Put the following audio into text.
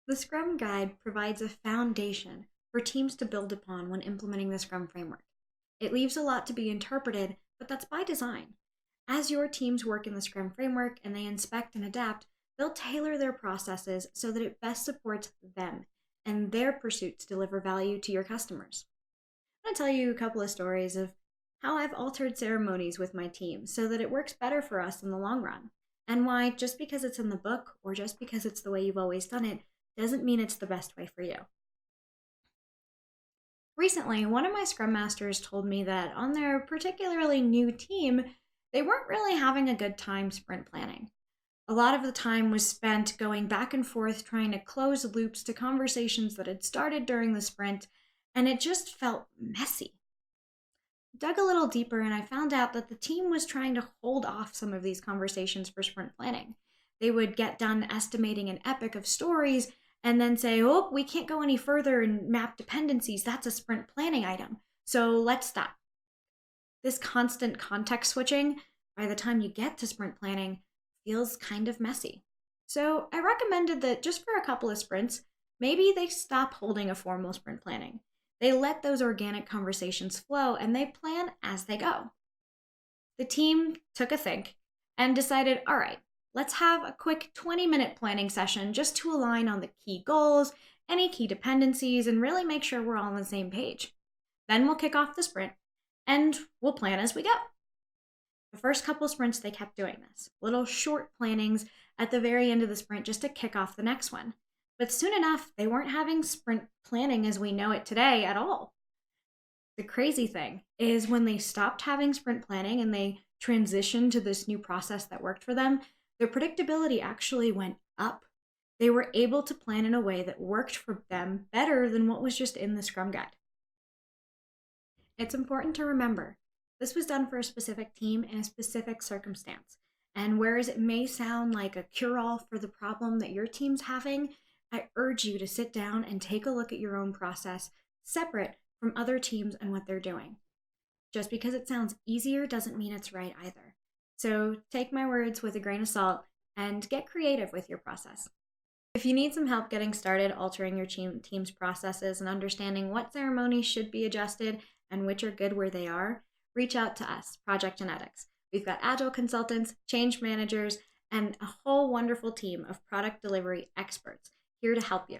The Scrum Guide provides a foundation for teams to build upon when implementing the Scrum framework. It leaves a lot to be interpreted, but that's by design. As your teams work in the Scrum framework and they inspect and adapt, they'll tailor their processes so that it best supports them and their pursuit to deliver value to your customers. I'm going to tell you a couple of stories of how I've altered ceremonies with my team so that it works better for us in the long run, and why just because it's in the book or just because it's the way you've always done it doesn't mean it's the best way for you. Recently, one of my Scrum Masters told me that on their particularly new team, they weren't really having a good time sprint planning. A lot of the time was spent going back and forth trying to close loops to conversations that had started during the sprint, and it just felt messy. Dug a little deeper and I found out that the team was trying to hold off some of these conversations for sprint planning. They would get done estimating an epic of stories and then say, oh, we can't go any further and map dependencies. That's a sprint planning item. So let's stop. This constant context switching, by the time you get to sprint planning, feels kind of messy. So I recommended that just for a couple of sprints, maybe they stop holding a formal sprint planning. They let those organic conversations flow and they plan as they go. The team took a think and decided, all right, let's have a quick 20-minute planning session just to align on the key goals, any key dependencies, and really make sure we're all on the same page. Then we'll kick off the sprint and we'll plan as we go. The first couple sprints, they kept doing this. Little short plannings at the very end of the sprint just to kick off the next one. But soon enough, they weren't having sprint planning as we know it today at all. The crazy thing is when they stopped having sprint planning and they transitioned to this new process that worked for them, their predictability actually went up. They were able to plan in a way that worked for them better than what was just in the Scrum Guide. It's important to remember, this was done for a specific team in a specific circumstance. And whereas it may sound like a cure-all for the problem that your team's having, I urge you to sit down and take a look at your own process, separate from other teams and what they're doing. Just because it sounds easier doesn't mean it's right either. So take my words with a grain of salt and get creative with your process. If you need some help getting started altering your team's processes and understanding what ceremonies should be adjusted and which are good where they are, reach out to us, Project Genetics. We've got agile consultants, change managers, and a whole wonderful team of product delivery experts here to help you.